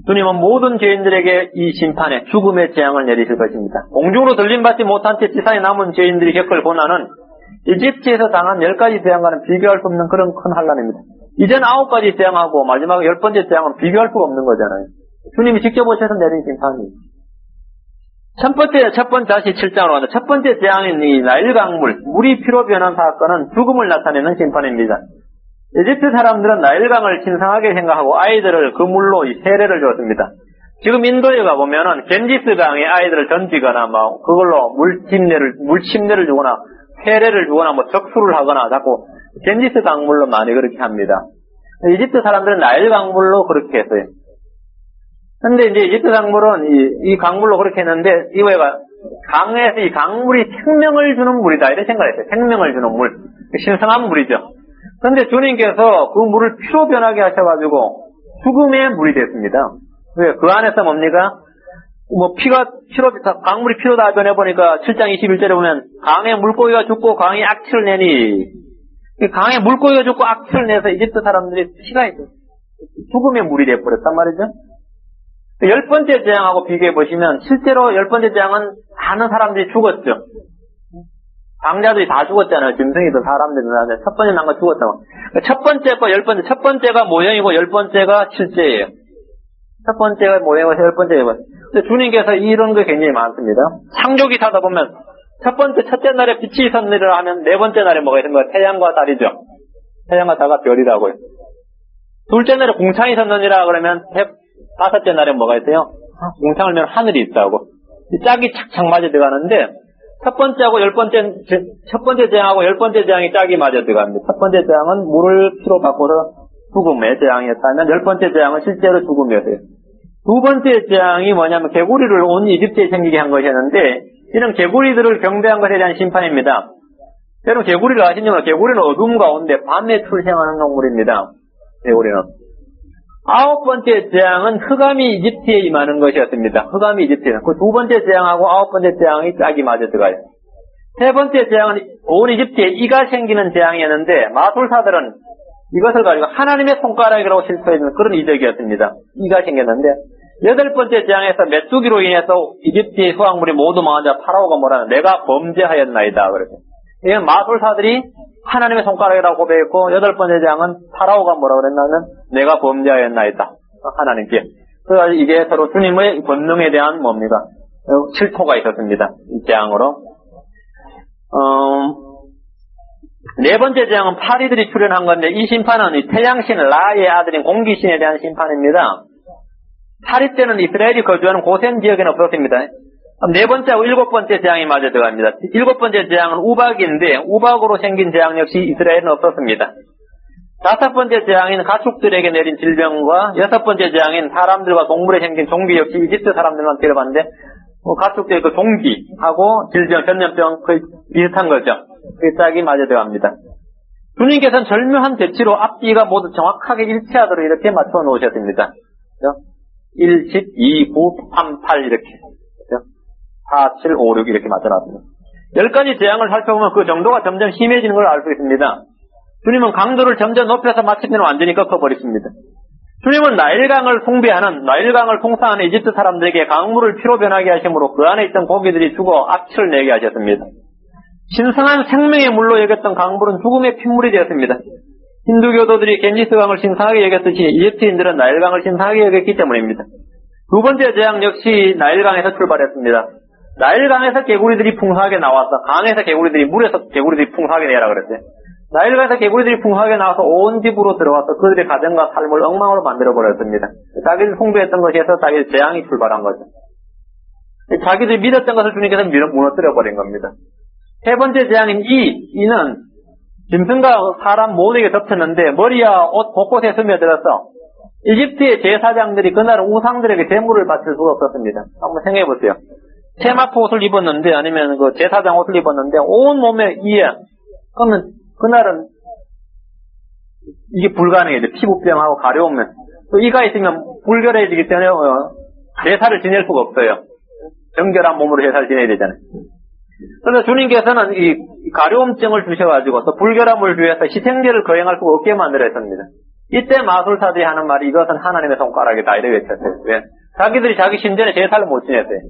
주님은 모든 죄인들에게 이 심판의 죽음의 재앙을 내리실 것입니다. 공중으로 들림받지 못한 채 지상에 남은 죄인들이 겪을 고난은 이집트에서 당한 10가지 재앙과는 비교할 수 없는 그런 큰 환난입니다. 이제는 9가지 재앙하고 마지막 10번째 재앙은 비교할 수가 없는 거잖아요. 주님이 직접 오셔서 내린 심판이에요. 첫 번째 다시 7장으로 간다. 첫 번째 재앙인 이 나일 강물, 물이 피로 변한 사건은 죽음을 나타내는 심판입니다. 이집트 사람들은 나일강을 신성하게 생각하고 아이들을 그 물로 이 세례를 줬습니다. 지금 인도에 가보면은 겐지스 강에 아이들을 던지거나 그걸로 물침례를 주거나 세례를 주거나 적수를 하거나 자꾸 겐지스 강물로 많이 그렇게 합니다. 이집트 사람들은 나일강물로 그렇게 했어요. 근데 이제 이집트 강물은 이 강물로 그렇게 했는데 이거가 강에서 이 강물이 생명을 주는 물이다 이런 생각을 했어요. 생명을 주는 물. 신성한 물이죠. 그런데 주님께서 그 물을 피로 변하게 하셔가지고 죽음의 물이 됐습니다. 왜? 그 안에서 뭡니까? 강물이 피로 다 변해보니까 7장 21절에 보면 강에 물고기가 죽고 강이 악취를 내니, 강에 물고기가 죽고 악취를 내서 이집트 사람들이 피가 있어요. 죽음의 물이 돼버렸단 말이죠. 10번째 재앙하고 비교해보시면 실제로 10번째 재앙은 많은 사람들이 죽었죠. 강자들이 다 죽었잖아요. 짐승이든 사람들이든. 첫 번째 난 거 죽었다고. 첫 번째가 10번째. 첫 번째가 모형이고 10번째가 실제예요. 첫 번째가 모형이고 10번째가. 근데 주님께서 이런 게 굉장히 많습니다. 창조기 타다 보면 첫째 날에 빛이 있었느라 하면 네 번째 날에 뭐가 있는 거예요? 태양과 달이죠. 태양과 달과 별이라고요. 둘째 날에 공창이 있었느니라 그러면 다섯째 날에 뭐가 있어요? 공창을 면 하늘이 있다고. 짝이 착착 맞아 들어가는데 첫 번째 재앙하고 10번째 재앙이 짝이 맞아 들어갑니다. 첫 번째 재앙은 물을 피로 바꿔서 죽음의 재앙이었다면 10번째 재앙은 실제로 죽음이었어요. 두 번째 재앙이 뭐냐면 개구리를 온 이집트에 생기게 한 것이었는데 이런 개구리들을 경배한 것에 대한 심판입니다. 여러분 개구리를 아시냐면 개구리는 어둠 가운데 밤에 출생하는 동물입니다. 개구리는. 9번째 재앙은 흑암이 이집트에 임하는 것이었습니다. 흑암이 이집트에. 그 두 번째 재앙하고 9번째 재앙이 짝이 맞아 들어가요. 세 번째 재앙은 온 이집트에 이가 생기는 재앙이었는데 마술사들은 이것을 가지고 하나님의 손가락이라고 실토했는 그런 이적이었습니다. 이가 생겼는데 8번째 재앙에서 메뚜기로 인해서 이집트의 수확물이 모두 망하자 파라오가 뭐라는 내가 범죄하였나이다. 그렇게. 이건 마술사들이 하나님의 손가락이라고 고백했고 8번째 재앙은 파라오가 뭐라고 그랬냐면 내가 범죄하였나이다. 하나님께. 그래서 이게 서로 주님의 권능에 대한 뭡니까? 실토가 있었습니다. 이 재앙으로. 네 번째 재앙은 파리들이 출현한 건데 이 심판은 이 태양신 라의 아들인 공기신에 대한 심판입니다. 파리 때는 이스라엘이 거주하는 고센 지역에는 없었습니다. 네 번째하고 7번째 재앙이 맞아 들어갑니다. 7번째 재앙은 우박인데 우박으로 생긴 재앙 역시 이스라엘은 없었습니다. 5번째 재앙인 가축들에게 내린 질병과 6번째 재앙인 사람들과 동물에 생긴 종기 역시 이집트 사람들만 들어봤는데 가축들의 그 종기하고 질병, 전염병 거의 비슷한 거죠. 그 짝이 맞아 들어갑니다. 주님께서는 절묘한 대치로 앞뒤가 모두 정확하게 일치하도록 이렇게 맞춰 놓으셨습니다. 1, 10, 2, 9, 3, 8 이렇게 4, 7, 5, 6 이렇게 맞춰놨습니다. 10가지 재앙을 살펴보면 그 정도가 점점 심해지는 걸 알 수 있습니다. 주님은 강도를 점점 높여서 마치면 완전히 꺾어버리십니다. 주님은 나일강을 숭배하는, 나일강을 통상하는 이집트 사람들에게 강물을 피로 변하게 하심으로 그 안에 있던 고기들이 죽어 악취를 내게 하셨습니다. 신성한 생명의 물로 여겼던 강물은 죽음의 핏물이 되었습니다. 힌두교도들이 겐지스강을 신성하게 여겼듯이 이집트인들은 나일강을 신성하게 여겼기 때문입니다. 두 번째 재앙 역시 나일강에서 출발했습니다. 나일강에서 개구리들이 풍성하게 나와서 강에서 개구리들이 물에서 개구리들이 풍성하게 내라 그랬어요. 나일강에서 개구리들이 풍성하게 나와서 온 집으로 들어와서 그들의 가정과 삶을 엉망으로 만들어버렸습니다. 자기들 숭배했던 것에서 자기들 재앙이 출발한 거죠. 자기들이 믿었던 것을 주님께서 무너뜨려버린 겁니다. 세 번째 재앙인 이는 짐승과 사람 모두에게 덮쳤는데 머리와 옷 곳곳에 스며들어서 이집트의 제사장들이 그날 우상들에게 제물을 바칠 수가 없었습니다. 한번 생각해보세요. 테마프 옷을 입었는데 아니면 그 제사장 옷을 입었는데 온 몸에 이에 그러면 그날은 이게 불가능해요. 피부병하고 가려우면 또 이가 있으면 불결해지기 때문에 제사를 지낼 수가 없어요. 정결한 몸으로 제사를 지내야 되잖아요. 그래서 주님께서는 이 가려움증을 주셔가지고 또 불결함을 주해서 희생제를 거행할 수 없게 만들었습니다. 이때 마술사들이 하는 말이 이것은 하나님의 손가락이다 이렇게 외쳤어요. 왜? 자기들이 자기 신전에 제사를 못 지냈어요.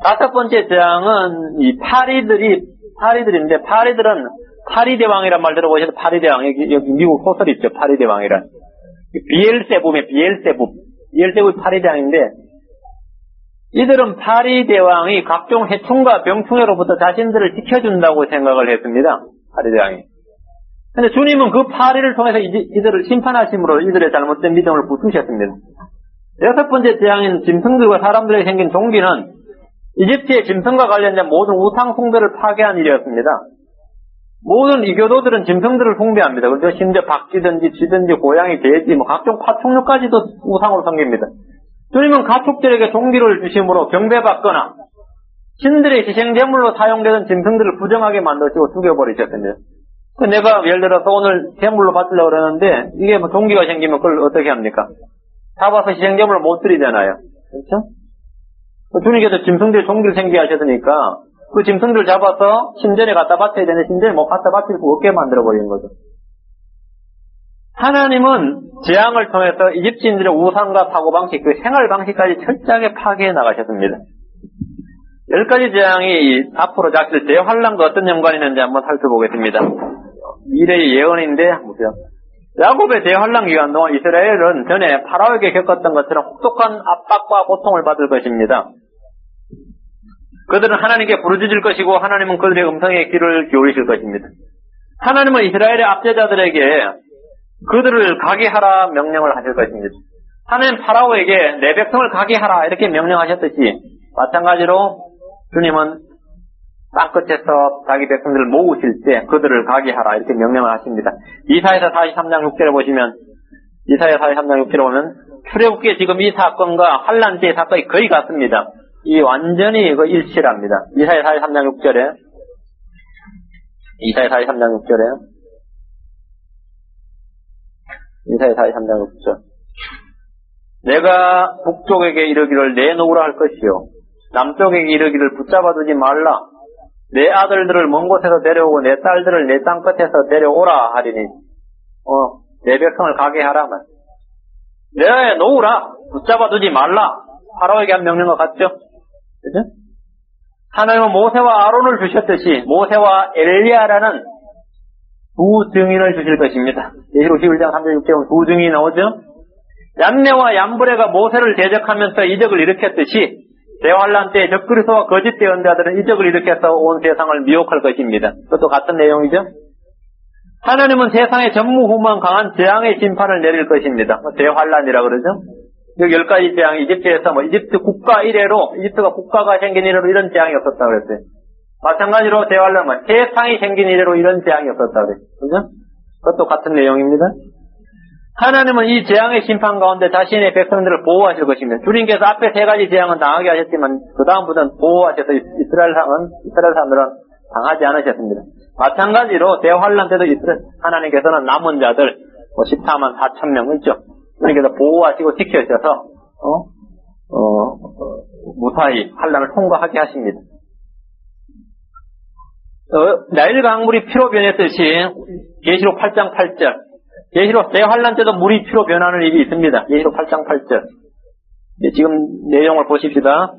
다섯 번째 재앙은 이 파리들인데 파리들은 파리대왕이란 말 들어보셔서 파리대왕 여기 미국 소설 있죠. 파리대왕이란 비엘세붑이 파리대왕인데 이들은 파리대왕이 각종 해충과 병충해로부터 자신들을 지켜준다고 생각을 했습니다. 파리대왕이. 근데 주님은 그 파리를 통해서 이들을 심판하심으로 이들의 잘못된 믿음을 부수셨습니다. 여섯 번째 재앙인 짐승들과 사람들에게 생긴 종기는 이집트의 짐승과 관련된 모든 우상 숭배를 파괴한 일이었습니다. 모든 이교도들은 짐승들을 숭배합니다. 그렇죠? 심지어 박쥐든지 쥐든지 고양이, 돼지, 각종 파충류까지도 우상으로 섬깁니다. 주님은 가축들에게 종기를 주심으로 경배받거나 신들의 희생제물로 사용되던 짐승들을 부정하게 만드시고 죽여버리셨습니다. 내가 예를 들어서 오늘 제물로 바치려고 그러는데 이게 종기가 생기면 그걸 어떻게 합니까? 잡아서 희생제물을 못 드리잖아요. 그렇죠? 주님께서 짐승들의 종기를 생기게 하셨으니까 그 짐승들을 잡아서 신전에 갖다 바쳐야 되는데 신전에 못 갖다 바칠 수 없게 만들어버리는 거죠. 하나님은 재앙을 통해서 이집트인들의 우상과 사고방식, 그 생활방식까지 철저하게 파괴해 나가셨습니다. 10가지 재앙이 앞으로 닥칠 대환란과 어떤 연관이 있는지 한번 살펴보겠습니다. 미래의 예언인데 보세요. 야곱의 대환란 기간 동안 이스라엘은 전에 파라오에게 겪었던 것처럼 혹독한 압박과 고통을 받을 것입니다. 그들은 하나님께 부르짖을 것이고 하나님은 그들의 음성에 귀를 기울이실 것입니다. 하나님은 이스라엘의 압제자들에게 그들을 가게 하라 명령을 하실 것입니다. 하나님 파라오에게 내 백성을 가게 하라 이렇게 명령하셨듯이 마찬가지로 주님은 땅끝에서 자기 백성들을 모으실 때 그들을 가게 하라 이렇게 명령을 하십니다. 이사야서 43장 6절에 보시면 이사야 43장 6절에 보면 출애굽기에 지금 이 사건과 환란 때의 사건이 거의 같습니다. 이 완전히 일치랍니다. 이사야 43장 6절에 이사야 43장 6절에 이사야 43장 6절 내가 북쪽에게 이르기를 내놓으라 할 것이요 남쪽에게 이르기를 붙잡아두지 말라 내 아들들을 먼 곳에서 데려오고 내 딸들을 내 땅끝에서 데려오라 하리니 내 백성을 가게 하라만 내놓으라 붙잡아두지 말라 파라오에게 한 명령과 같죠? 그죠? 하나님은 모세와 아론을 주셨듯이 모세와 엘리야라는 두 증인을 주실 것입니다. 예시록 11장 36절에 보면 두 증인이 나오죠? 얀네와 얀브레가 모세를 대적하면서 이적을 일으켰듯이 대환란 때 적그리스도와 거짓 대언자들은 이적을 일으켜서 온 세상을 미혹할 것입니다. 그것도 같은 내용이죠? 하나님은 세상에 전무후무한 강한 재앙의 심판을 내릴 것입니다. 대환란이라 그러죠? 여기 10가지 재앙, 이집트에서 이집트 국가 이래로, 이집트가 국가가 생긴 이래로 이런 재앙이 없었다고 그랬어요. 마찬가지로 대환란, 세상이 생긴 이래로 이런 재앙이 없었다고 그랬어요. 그죠? 그것도 같은 내용입니다. 하나님은 이 재앙의 심판 가운데 자신의 백성들을 보호하실 것입니다. 주님께서 앞에 3가지 재앙은 당하게 하셨지만 그 다음부터는 보호하셔서 이스라엘 사람들은 당하지 않으셨습니다. 마찬가지로 대환란 때도 하나님께서는 남은 자들 14만 4천 명 있죠. 주님께서 보호하시고 지켜주셔서 무사히 환란을 통과하게 하십니다. 나일 강물이 피로 변했듯이 계시록 8장 8절 계시록 대환란 때도 물이 피로 변하는 일이 있습니다. 계시록 8장 8절 지금 내용을 보십시다.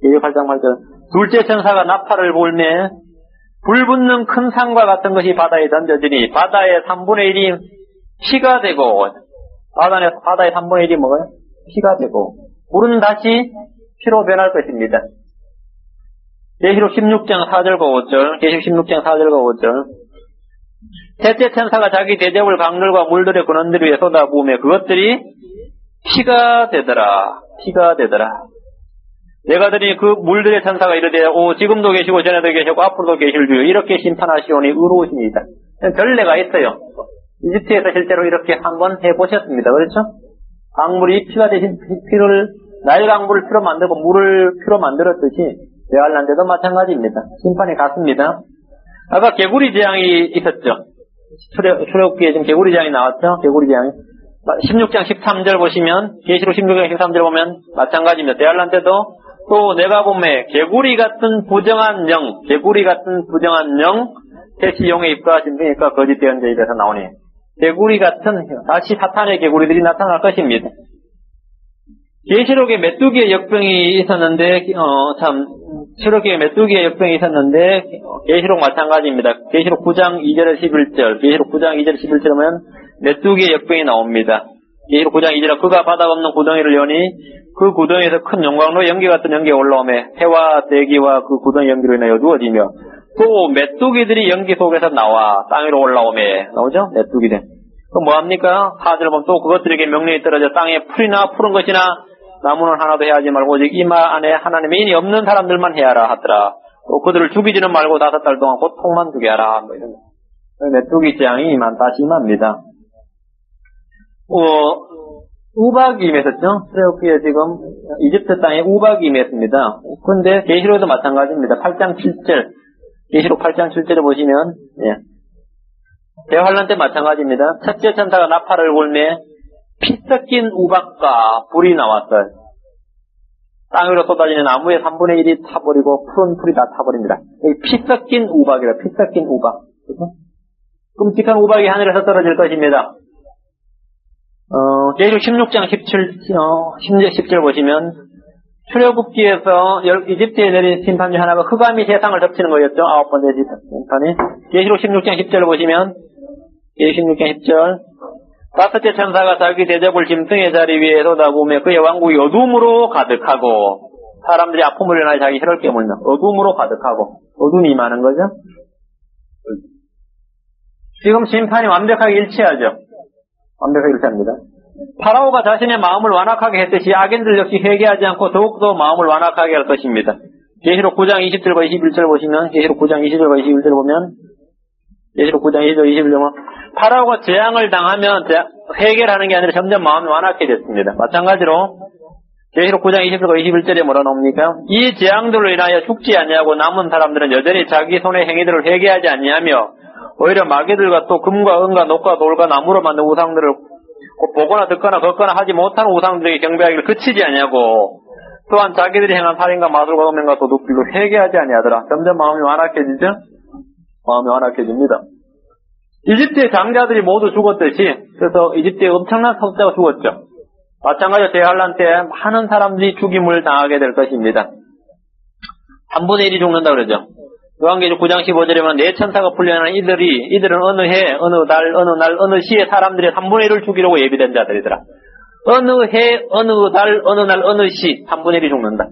계시록 8장 8절 둘째 천사가 나팔을 불매 불붙는 큰 산과 같은 것이 바다에 던져지니 바다의 3분의 1이 피가 되고 바다의 3분의 1이 뭐예요? 피가 되고 물은 다시 피로 변할 것입니다. 계시록 16장 4절과 5절 계시록 16장 4절과 5절 셋째 천사가 자기 대접을 강들과 물들의 근원들 위에 쏟아부으며 그것들이 피가 되더라. 피가 되더라. 내가 들으니 그 물들의 천사가 이르되 지금도 계시고 전에도 계시고 앞으로도 계실 주요 이렇게 심판하시오니 의로우십니다. 전례가 있어요. 이집트에서 실제로 이렇게 한번 해보셨습니다. 그렇죠? 강물이 피가 되신 피를 나일 강물을 피로 만들고 물을 피로 만들었듯이 대환란 때도 마찬가지입니다. 심판이 같습니다. 아까 개구리 재앙이 있었죠. 출애굽기에 지금 개구리 재앙이 나왔죠. 개구리 재앙이 16장 13절 보시면 계시록 16장 13절 보면 마찬가지입니다. 대환란 때도 또 내가 보면 개구리 같은 부정한 영, 태시용에 입각하신 분이니까 거짓된 저희에서 나오니 개구리 같은 다시 사탄의 개구리들이 나타날 것입니다. 계시록에 메뚜기의 역병이 있었는데 출애굽기에 메뚜기의 역병이 있었는데 계시록 마찬가지입니다. 계시록 9장 2절에 11절, 계시록 9장 2절 11절에 보면 메뚜기의 역병이 나옵니다. 계시록 9장 2절에 그가 바닥 없는 구덩이를 여니 그 구덩이에서 큰 용광로 연기 같은 연기가 올라오며 해와 대기와 그 구덩이 연기로 인하여 누워지며 또 메뚜기들이 연기 속에서 나와 땅 위로 올라오며 나오죠? 메뚜기들. 그럼 뭐합니까? 4절 보면 또 그것들에게 명령이 떨어져 땅에 풀이나 푸른 것이나 나무는 하나도 해하지 말고 오직 이마 안에 하나님의 인이 없는 사람들만 해하라 하더라. 또 그들을 죽이지는 말고 5달 동안 고통만 주게 하라. 뭐 이런 메뚜기 재앙이 다시 임합니다. 우박이 임했었죠? 출애굽기에 지금 이집트 땅에 우박이 임했습니다. 근데 계시록에도 마찬가지입니다. 8장 7절, 계시록 8장 7절에 보시면 대환란 때 마찬가지입니다. 첫째 천사가 나팔을 불매 피 섞인 우박과 불이 나왔어요. 땅 위로 쏟아지는 나무의 3분의 1이 타버리고 푸른 풀이 다 타버립니다. 피 섞인 우박이라, 피 섞인 우박. 그렇죠? 끔찍한 우박이 하늘에서 떨어질 것입니다. 계시록 16장 10절 보시면 출애굽기에서 이집트에 내린 심판 중 하나가 흑암이 세상을 덮치는 거였죠. 9번째 심판이. 계시록 16장 10절 보시면 계시록 16장 10절 다섯째 천사가 자기 대접을 짐승의 자리 위에 쏟아부으며 그의 왕국이 어둠으로 가득하고 사람들이 아픔을 인하여 자기 혀를 깨물며 어둠으로 가득하고 어둠이 임하는 거죠. 지금 심판이 완벽하게 일치하죠. 완벽하게 일치합니다. 파라오가 자신의 마음을 완악하게 했듯이 악인들 역시 회개하지 않고 더욱더 마음을 완악하게 할 것입니다. 계시록 9장 20절과 21절 보시면 계시록 9장 20절과 21절 보면 계시록 9장 20절 21절 보면 파라오가 재앙을 당하면 회개를 하는 게 아니라 점점 마음이 완악해졌습니다. 마찬가지로 계시록 9장 20절과 21절에 뭐라 나옵니까? 이 재앙들로 인하여 죽지 않냐고 남은 사람들은 여전히 자기 손의 행위들을 회개하지 않냐며 오히려 마귀들과 또 금과 은과 녹과 돌과 나무로 만든 우상들을 보거나 듣거나 걷거나 하지 못하는 우상들에게 경배하기를 그치지 않냐고 또한 자기들이 행한 살인과 마술과 음행과 도둑질로 회개하지 아니하더라. 점점 마음이 완악해지죠? 마음이 완악해집니다. 이집트의 장자들이 모두 죽었듯이 그래서 이집트에 엄청난 숫자가 죽었죠. 마찬가지로 대환란 때 많은 사람들이 죽임을 당하게 될 것입니다. 3분의 1이 죽는다 그러죠. 요한계시록 9장 15절에 보면 네 천사가 풀려나는 이들은 어느 해, 어느 달, 어느 날, 어느 시에 사람들의 3분의 1을 죽이려고 예비된 자들이더라. 어느 해, 어느 달, 어느 날, 어느 시 3분의 1이 죽는다.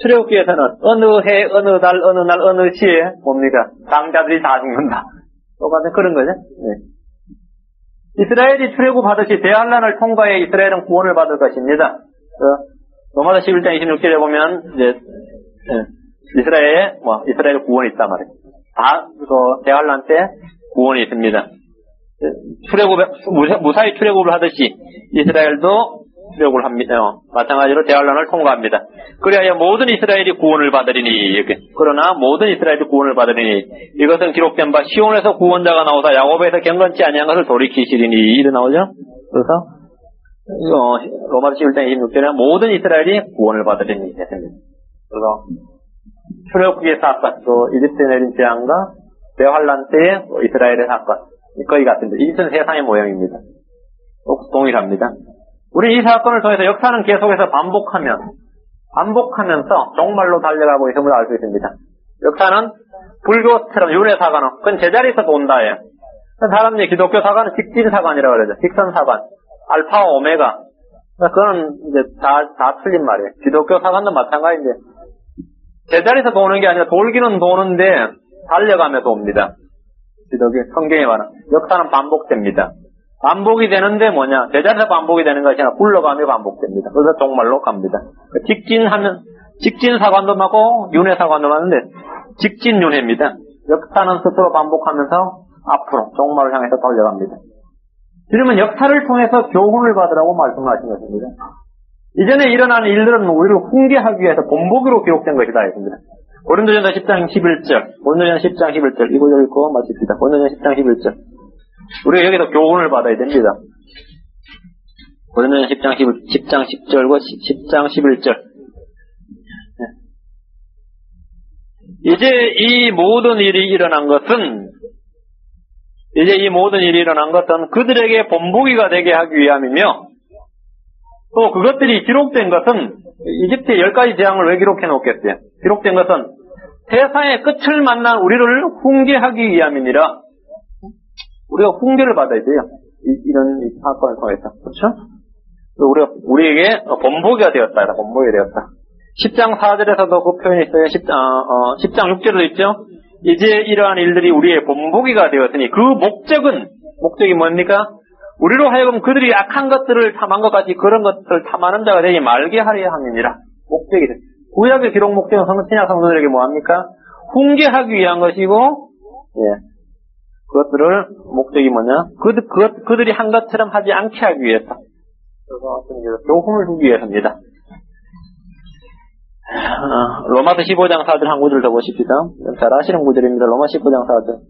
출애굽기에서는 어느 해, 어느 달, 어느 날, 어느 시에 뭡니까? 장자들이 다 죽는다. 똑같은 그런 거죠. 네. 이스라엘이 출애굽하듯이 대환란을 통과해 이스라엘은 구원을 받을 것입니다. 로마서 11장 26절에 보면 이제 이스라엘 구원이 있단 말이에요. 대환란 때 구원이 있습니다. 무사히 출애굽을 하듯이 이스라엘도 출애굽을 합니다. 마찬가지로 대환란을 통과합니다. 그래야 모든 이스라엘이 구원을 받으리니 이렇게. 그러나 모든 이스라엘이 구원을 받으리니 이것은 기록된 바 시온에서 구원자가 나오다 야곱에서 경건치 아니한 것을 돌이키시리니 이래 나오죠. 그래서 로마서 11장 26절에 모든 이스라엘이 구원을 받으리니 했습니다. 그래서 출애굽기의 사건, 또 이집트에 내린 재앙과 대환란 때의 이스라엘의 사건 거의 같은데 이집트는 세상의 모형입니다. 동일합니다. 우리 이 사건을 통해서 역사는 계속해서 반복하면서 종말로 달려가고 있음을 알 수 있습니다. 역사는 불교처럼 윤회 사관은 그건 제자리에서 돈다예요. 사람들이 기독교 사관은 직진 사관이라고 그러죠. 직선 사관, 알파와 오메가. 그거는 이제 다 틀린 말이에요. 기독교 사관도 마찬가지인데 제자리에서 도는 게 아니라 돌기는 도는데 달려가며 돕니다. 기독교 성경에 말하는 역사는 반복됩니다. 반복이 되는데 뭐냐? 제자리에서 반복이 되는 것이 아니라 굴러가며 반복됩니다. 그래서 종말로 갑니다. 직진 사관도 맞고 윤회 사관도 맞는데 직진 윤회입니다. 역사는 스스로 반복하면서 앞으로 종말을 향해서 달려갑니다. 그러면 역사를 통해서 교훈을 받으라고 말씀하신 것입니다. 이전에 일어난 일들은 우리를 훈계하기 위해서 본보기로 기록된 것이다 했습니다. 고린도전서 10장 11절, 고린도전서 10장 11절, 이 구절 읽고 마칩시다. 고린도전서 10장 11절. 우리가 여기서 교훈을 받아야 됩니다. 고린도전서 10장 10절과 10장 11절. 이제 이 모든 일이 일어난 것은 그들에게 본보기가 되게 하기 위함이며, 또 그것들이 기록된 것은 이집트의 10가지 재앙을 왜 기록해 놓겠어요? 기록된 것은 세상의 끝을 만난 우리를 훈계하기 위함이니라. 우리가 훈계를 받아야 돼요. 이런 사건을 통해서. 그렇죠? 우리에게 본보기가 되었다. 본보기가 되었다. 10장 4절에서도 그 표현이 있어요. 10장 6절에도 있죠. 이제 이러한 일들이 우리의 본보기가 되었으니 그 목적이 뭡니까? 우리로 하여금 그들이 악한 것들을 탐한 것 같이 그런 것들을 탐하는 자가 되지 말게 하려 함이니라. 목적이 돼. 구약의 기록 목적은 신약 성도들에게 뭐합니까? 훈계하기 위한 것이고, 그것들을 목적이 뭐냐? 그들이 한 것처럼 하지 않게 하기 위해서. 그래서 교훈을 주기 위해서입니다. 로마서 15장 4절 한 구절 더 보십시다. 잘 아시는 구절입니다. 로마 15장 4절.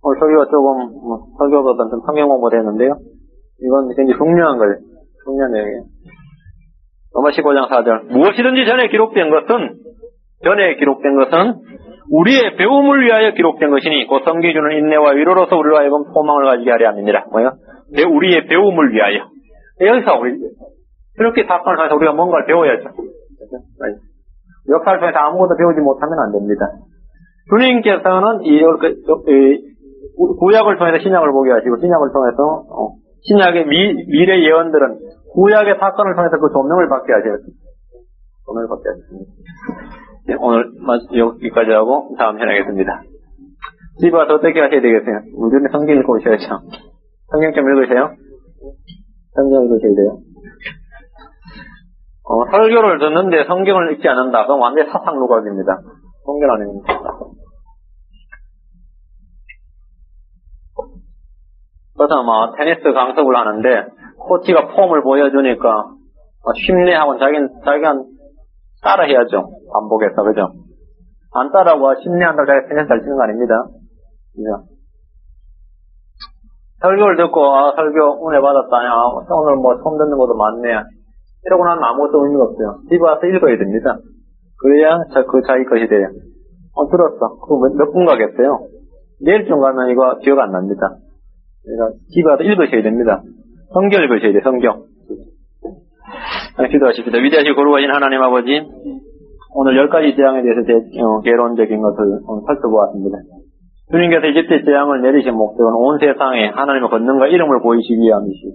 오늘 설교가 설교보다는 좀 성경 공부가 되는데요. 이건 굉장히 중요한 거예요. 중요한 내용이에요. 로마 15장 4절. 무엇이든지 전에 기록된 것은 우리의 배움을 위하여 기록된 것이니 곧 성경이 주는 인내와 위로로서 우리로 하여금 소망을 가지게 하려 함이니라. 뭐예요? 우리의 배움을 위하여. 여기서 이렇게 사건을 통해서 우리가 뭔가를 배워야죠. 역사를 통해서 아무것도 배우지 못하면 안 됩니다. 주님께서는 구약을 통해서 신약을 보게 하시고, 신약을 통해서 신약의 미래 예언들은 구약의 사건을 통해서 그 조명을 받게 하셨습니다. 네, 오늘 여기까지 하고 다음 현하겠습니다. 집에 와서 어떻게 하셔야 되겠어요? 우리는 성경 읽고 오셔야죠. 성경 좀 읽으세요. 성경 읽으셔야 돼요. 설교를 듣는데 성경을 읽지 않는다. 그건 완전히 사상루각입니다. 성경 아닙니다. 그래서 테니스 강습을 하는데 코치가 폼을 보여주니까 쉽네 하고 자기가 따라 해야죠. 반복해서, 그죠? 안 따라하고 쉽네 한다고 자기가 테니스 잘 치는 거 아닙니다. 그죠? 설교를 듣고 설교 은혜 받았다. 오늘 처음 듣는 것도 많네. 이러고 나면 아무것도 의미가 없어요. 집에 와서 읽어야 됩니다. 그래야 자기 것이 돼요. 들었어. 그거 몇 분 가겠어요? 내일쯤 가면 이거 기억 안 납니다. 그러니까 집에 와서 읽으셔야 됩니다. 성경 읽으셔야 돼요. 성경. 기도하십시다. 위대하시고 거룩하신 하나님 아버지, 오늘 10가지 재앙에 대해서 개론적인 것을 살펴보았습니다. 주님께서 이집트 재앙을 내리신 목적은 온 세상에 하나님의 권능과 이름을 보이시기 위함이시고,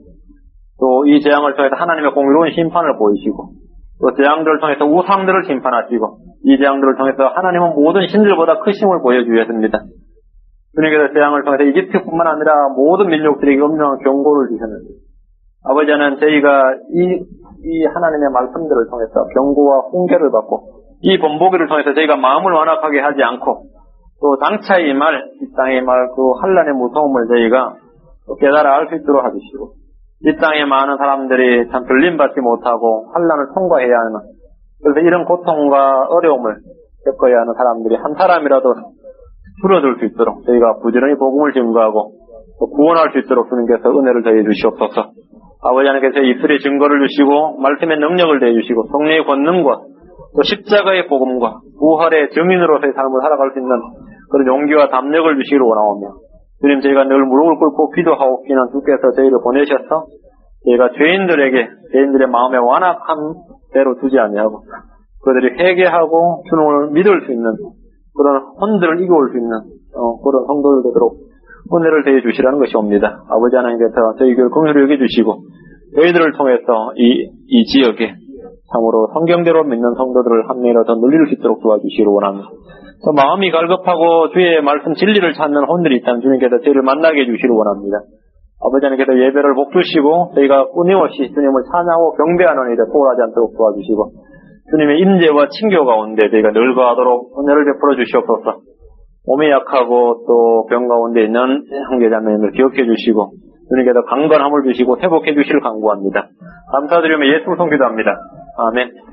또 이 재앙을 통해서 하나님의 공의로운 심판을 보이시고, 또 재앙들을 통해서 우상들을 심판하시고, 이 재앙들을 통해서 하나님은 모든 신들보다 크심을 보여주기 위해서입니다. 주님께서 재앙을 통해서 이집트뿐만 아니라 모든 민족들에게 엄청난 경고를 주셨는데, 아버지 하나님, 저희가 이 하나님의 말씀들을 통해서 경고와 훈계를 받고 이 본보기를 통해서 저희가 마음을 완악하게 하지 않고, 또 장차 이 땅의 그 환난의 무서움을 저희가 깨달아 알 수 있도록 해주시고, 이 땅에 많은 사람들이 참 들림받지 못하고 환난을 통과해야 하는, 그래서 이런 고통과 어려움을 겪어야 하는 사람들이 한 사람이라도 줄어들 수 있도록 저희가 부지런히 복음을 증거하고 또 구원할 수 있도록 주님께서 은혜를 더해 주시옵소서. 아버지 하나님께서 입술의 증거를 주시고 말씀의 능력을 더해 주시고 성령의 권능과 또 십자가의 복음과 부활의 증인으로서의 삶을 살아갈 수 있는 그런 용기와 담력을 주시기를 원하오며, 주님, 저희가 늘 무릎을 꿇고 기도하고 있는 주께서 저희를 보내셔서 저희가 죄인들의 마음에 완악한 대로 두지 아니하고 그들이 회개하고 주님을 믿을 수 있는 그런 혼들을 이겨올 수 있는 그런 성도들 되도록 은혜를 더해 주시라는 것이옵니다. 아버지 하나님께서 저희 교회를 긍휼히 여겨주시고 저희들을 통해서 이 지역에 참으로 성경대로 믿는 성도들을 한 명이라도 더 늘릴 수 있도록 도와주시기를 원합니다. 또 마음이 갈급하고 주의 말씀 진리를 찾는 혼들이 있다면 주님께서 저희를 만나게 해주시기를 원합니다. 아버지 하나님께서 예배를 복주시고 저희가 끊임없이 주님을 찬양하고 경배하는 일에 포함하지 않도록 도와주시고 주님의 임재와 친교 가운데 저희가 늘 거하도록 은혜를 베풀어 주시옵소서. 몸이 약하고 또 병 가운데 있는 형제자매님을 기억해 주시고 주님께서 강건함을 주시고 회복해 주시길 간구합니다. 감사드리며 예수를 통기도합니다. 아멘.